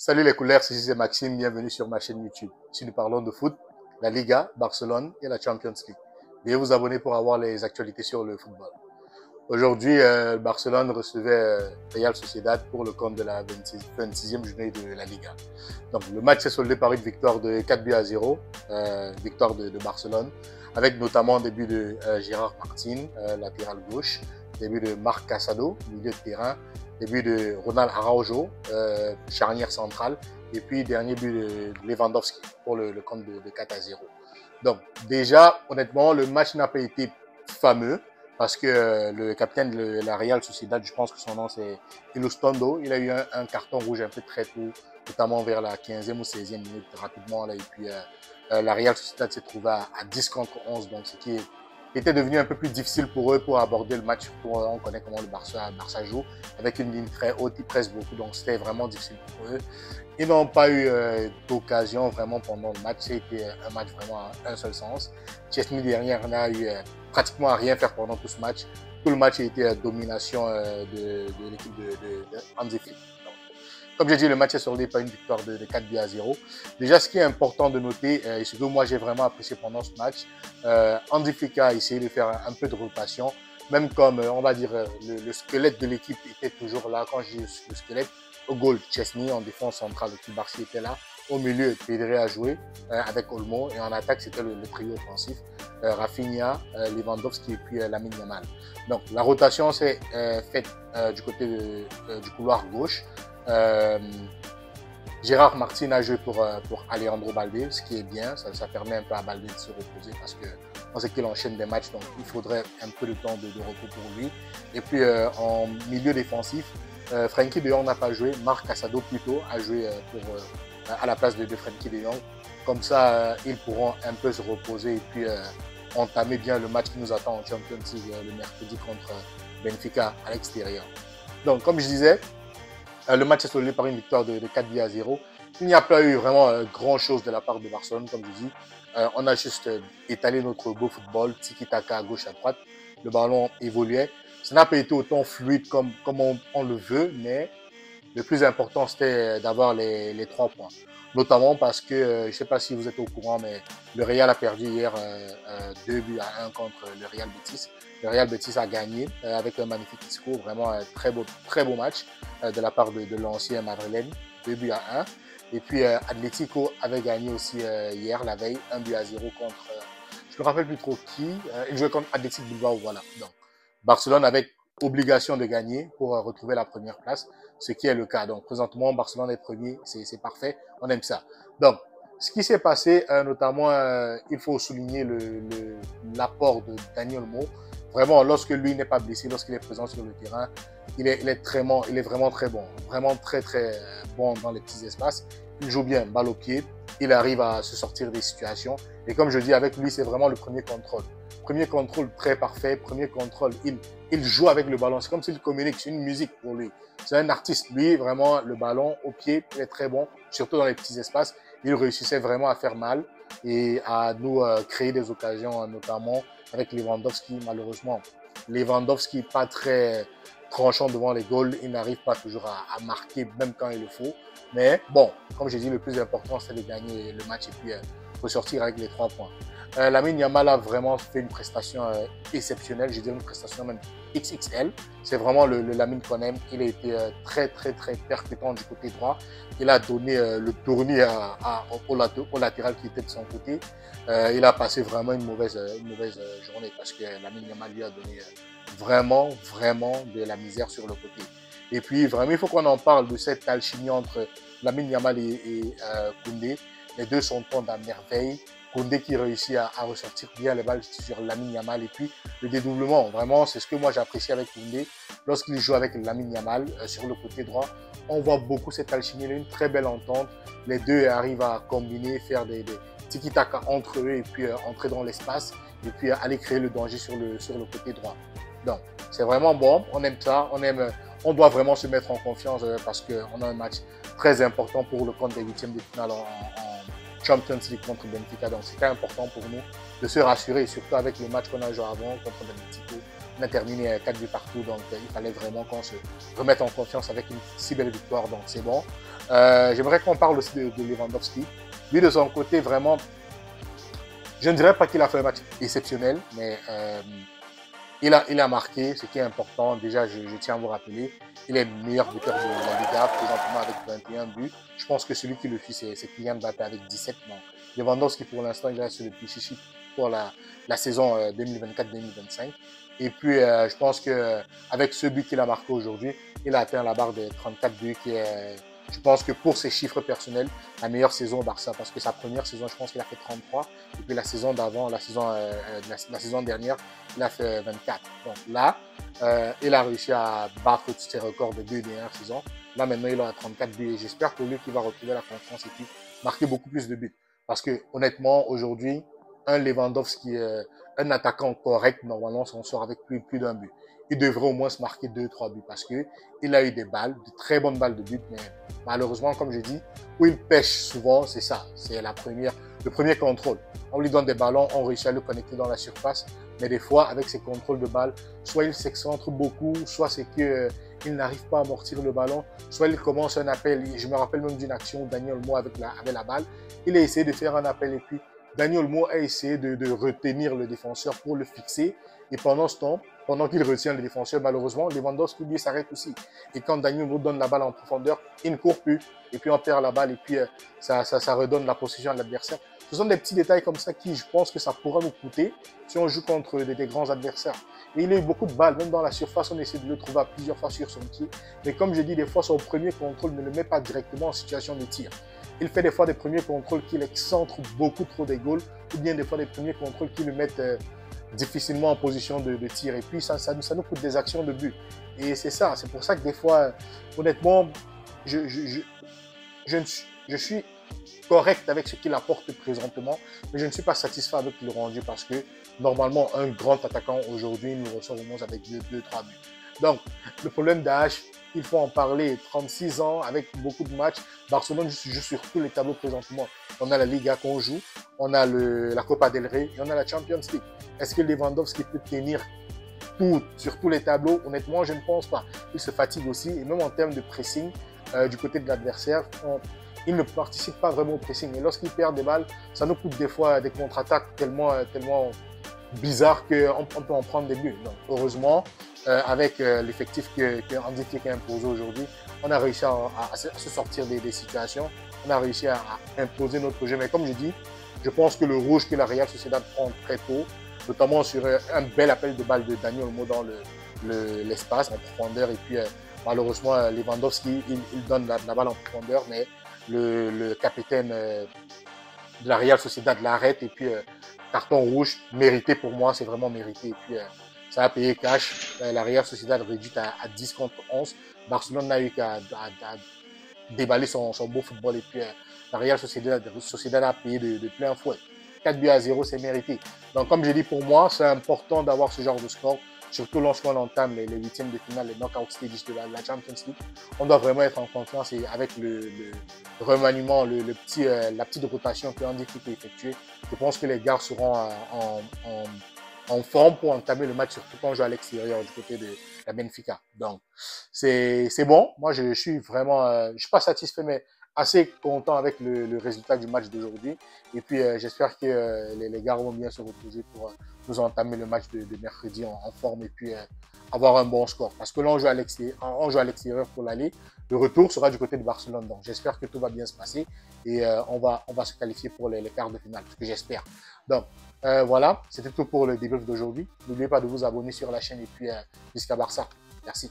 Salut les couleurs, c'est Maxime, bienvenue sur ma chaîne YouTube. Ici nous parlons de foot, la Liga, Barcelone et la Champions League. Veuillez vous abonner pour avoir les actualités sur le football. Aujourd'hui, Barcelone recevait Real Sociedad pour le compte de la 26e journée de la Liga. Donc le match s'est soldé par une victoire de 4 buts à 0, victoire de Barcelone, avec notamment un début de Gérard Martin, latéral gauche, début de Marc Casado, milieu de terrain, début de Ronald Araujo, charnière centrale, et puis dernier but de Lewandowski pour le compte de 4 à 0. Donc déjà, honnêtement, le match n'a pas été fameux parce que le capitaine de la Real Sociedad, je pense que son nom c'est Ilustondo, il a eu un carton rouge un peu très tôt, notamment vers la 15e ou 16e minute rapidement là, et puis la Real Sociedad s'est trouvée à 10 contre 11, donc ce qui était devenu un peu plus difficile pour eux pour aborder le match. On connaît comment le Barça joue, avec une ligne très haute, ils pressent beaucoup, donc c'était vraiment difficile pour eux. Ils n'ont pas eu d'occasion vraiment pendant le match, c'était un match vraiment à un seul sens. Chesney derrière n'a eu pratiquement à rien faire pendant tout ce match. Tout le match a été domination de l'équipe de Hansi Flick. Comme j'ai dit, le match est soldé par une victoire de 4 buts à 0. Déjà, ce qui est important de noter, et ce que moi j'ai vraiment apprécié pendant ce match, Hansi Flick a essayé de faire un peu de rotation, même comme, on va dire, le squelette de l'équipe était toujours là. Quand je dis le squelette, au goal, Chesney, en défense centrale, le Barça était là. Au milieu, Pedri a joué avec Olmo, et en attaque, c'était le trio offensif, Rafinha, Lewandowski et puis Lamine Yamal. Donc, la rotation s'est faite du côté du couloir gauche. Gérard Martin a joué pour Alejandro Balde, ce qui est bien, ça permet un peu à Balde de se reposer parce que on sait qu'il enchaîne des matchs, donc il faudrait un peu de temps de repos pour lui. Et puis en milieu défensif, Frenkie de Jong n'a pas joué, Marc Casado plutôt a joué à la place de Frenkie de Jong. Comme ça, ils pourront un peu se reposer et puis entamer bien le match qui nous attend en Champions League le mercredi contre Benfica à l'extérieur. Donc comme je disais, le match est soldé par une victoire de 4 buts à 0. Il n'y a pas eu vraiment grand chose de la part de Barcelone, comme je dis. On a juste étalé notre beau football, tiki-taka à gauche, à droite. Le ballon évoluait. Ça n'a pas été autant fluide comme on le veut, mais le plus important, c'était d'avoir les 3 points. Notamment parce que, je ne sais pas si vous êtes au courant, mais le Real a perdu hier 2 buts à 1 contre le Real Betis. Le Real Betis a gagné avec un magnifique score, vraiment un très beau match de la part de l'ancien madrilène, 2 buts à 1. Et puis Atlético avait gagné aussi hier, la veille, 1 but à 0 contre, je ne me rappelle plus trop qui, il jouait contre Athletic Bilbao, voilà. Donc, Barcelone avec obligation de gagner pour retrouver la première place, ce qui est le cas. Donc, présentement, Barcelone est premier, c'est parfait, on aime ça. Donc, ce qui s'est passé, notamment, il faut souligner l'apport de Dani Olmo. Vraiment, lorsque lui n'est pas blessé, lorsqu'il est présent sur le terrain, il est vraiment très bon. Vraiment très bon dans les petits espaces. Il joue bien, balle au pied. Il arrive à se sortir des situations. Et comme je dis, avec lui, c'est vraiment le premier contrôle. Premier contrôle très parfait. Premier contrôle, il joue avec le ballon. C'est comme s'il communique. C'est une musique pour lui. C'est un artiste. Lui, vraiment, le ballon au pied, il est très bon. Surtout dans les petits espaces. Il réussissait vraiment à faire mal et à nous créer des occasions, notamment avec Lewandowski. Malheureusement, Lewandowski pas très tranchant devant les goals. Il n'arrive pas toujours à marquer, même quand il le faut. Mais bon, comme j'ai dit, le plus important, c'est de gagner le match et puis ressortir avec les 3 points. Lamine Yamal a vraiment fait une prestation exceptionnelle, je dirais une prestation même XXL. C'est vraiment le Lamine qu'on aime. Il a été très percutant du côté droit. Il a donné le tournis au latéral qui était de son côté. Il a passé vraiment une mauvaise journée parce que Lamine Yamal lui a donné vraiment de la misère sur le côté. Et puis vraiment, il faut qu'on en parle de cette alchimie entre Lamine Yamal et Koundé. Les deux sont à merveille. Koundé qui réussit à ressortir bien les balles sur Lamine Yamal et puis le dédoublement. Vraiment, c'est ce que moi j'apprécie avec Koundé. Lorsqu'il joue avec Lamine Yamal sur le côté droit, on voit beaucoup cette alchimie, une très belle entente. Les deux arrivent à combiner, faire des tiki-taka entre eux et puis entrer dans l'espace et puis aller créer le danger sur le côté droit. Donc, c'est vraiment bon. On aime ça. On doit vraiment se mettre en confiance parce qu'on a un match très important pour le compte des 8e de finale en Champions League contre Benfica. Donc, c'était important pour nous de se rassurer, surtout avec le match qu'on a joué avant contre Benfica. On a terminé 4 buts partout, donc il fallait vraiment qu'on se remette en confiance avec une si belle victoire. Donc, c'est bon. J'aimerais qu'on parle aussi de Lewandowski. Lui, de son côté, vraiment, je ne dirais pas qu'il a fait un match exceptionnel, mais il a marqué, ce qui est important. Déjà, je tiens à vous rappeler, il est le meilleur buteur de la Liga, présentement avec 21 buts. Je pense que celui qui le suit, c'est Kylian Mbappé avec 17. Non. Lewandowski, pour l'instant, il reste sur le Pichichi pour la saison 2024-2025. Et puis, je pense qu'avec ce but qu'il a marqué aujourd'hui, il a atteint la barre des 34 buts, qui est, je pense que pour ses chiffres personnels, la meilleure saison au Barça. Parce que sa première saison, je pense qu'il a fait 33. Et puis la saison d'avant, la saison dernière, il a fait 24. Donc là, il a réussi à battre tous ses records des 2 dernières saisons. Là, maintenant, il a 34 buts. Et j'espère pour lui qu'il va retrouver la confiance et puis marquer beaucoup plus de buts. Parce que, honnêtement, aujourd'hui, un Lewandowski, un attaquant correct, normalement, s'en sort avec plus d'un but. Il devrait au moins se marquer 2-3 buts parce que il a eu des balles, de très bonnes balles de but, mais malheureusement, comme je dis, où il pêche souvent, c'est ça. C'est le premier contrôle. On lui donne des ballons, on réussit à le connecter dans la surface, mais des fois, avec ses contrôles de balles, soit il s'excentre beaucoup, soit c'est que il n'arrive pas à amortir le ballon, soit il commence un appel. Je me rappelle même d'une action où Dani Olmo avec la balle, il a essayé de faire un appel et puis Dani Olmo a essayé de retenir le défenseur pour le fixer. Et pendant ce temps, pendant qu'il retient le défenseur, malheureusement, Lewandowski lui s'arrête aussi. Et quand Dani Olmo donne la balle en profondeur, il ne court plus. Et puis on perd la balle et puis ça redonne la possession à l'adversaire. Ce sont des petits détails comme ça qui, je pense que ça pourra nous coûter si on joue contre des grands adversaires. Et il a eu beaucoup de balles, même dans la surface, on essaie de le trouver à plusieurs fois sur son tir. Mais comme je dis, des fois, son premier contrôle ne le met pas directement en situation de tir. Il fait des fois des premiers contrôles qui l'excentrent beaucoup trop des goals, ou bien des fois des premiers contrôles qui le mettent difficilement en position de tir. Et puis, ça nous coûte des actions de but. Et c'est ça, c'est pour ça que des fois, honnêtement, je suis correct avec ce qu'il apporte présentement, mais je ne suis pas satisfait avec le rendu parce que normalement, un grand attaquant aujourd'hui nous ressort au moins avec 2-3 buts. Donc, le problème d'AH, il faut en parler. 36 ans, avec beaucoup de matchs. Barcelone joue sur tous les tableaux présentement. On a la Liga qu'on joue, on a la Copa del Rey et on a la Champions League. Est-ce que Lewandowski peut tenir sur tous les tableaux? Honnêtement, je ne pense pas. Il se fatigue aussi et même en termes de pressing du côté de l'adversaire, il ne participe pas vraiment au pressing. Et lorsqu'il perd des balles, ça nous coûte des fois des contre-attaques tellement bizarres qu'on peut en prendre des buts. Donc, heureusement, avec l'effectif que Hansi Flick a imposé aujourd'hui, on a réussi à se sortir des situations. On a réussi à imposer notre jeu. Mais comme je dis, je pense que le rouge que la Real Sociedad prend très tôt, notamment sur un bel appel de balle de Dani Olmo dans l'espace en profondeur. Et puis, malheureusement, Lewandowski, il donne la balle en profondeur, mais le capitaine de la Real Sociedad l'arrête. Et puis, carton rouge, mérité pour moi, c'est vraiment mérité. Et puis, ça a payé cash. La Real Sociedad réduite à 10 contre 11. Barcelone n'a eu qu'à déballer son beau football. Et puis, la Real Sociedad a payé de plein fouet. 4-0, c'est mérité. Donc, comme je dis, pour moi, c'est important d'avoir ce genre de score, surtout lorsqu'on entame les huitièmes de finale, les knockout stages de la Champions League. On doit vraiment être en confiance et avec le remaniement, la petite rotation que Hansi Flick a effectuée, je pense que les gars seront en forme pour entamer le match, surtout quand on joue à l'extérieur du côté de la Benfica. Donc, c'est bon. Moi, je suis vraiment, je suis pas satisfait, mais assez content avec le résultat du match d'aujourd'hui. Et puis, j'espère que les gars vont bien se reposer pour nous entamer le match de mercredi en forme et puis avoir un bon score. Parce que là, on joue à l'extérieur pour l'aller. Le retour sera du côté de Barcelone. Donc, j'espère que tout va bien se passer et on va se qualifier pour les quarts de finale, ce que j'espère. Donc, voilà, c'était tout pour le débrief d'aujourd'hui. N'oubliez pas de vous abonner sur la chaîne et puis jusqu'à Barça. Merci.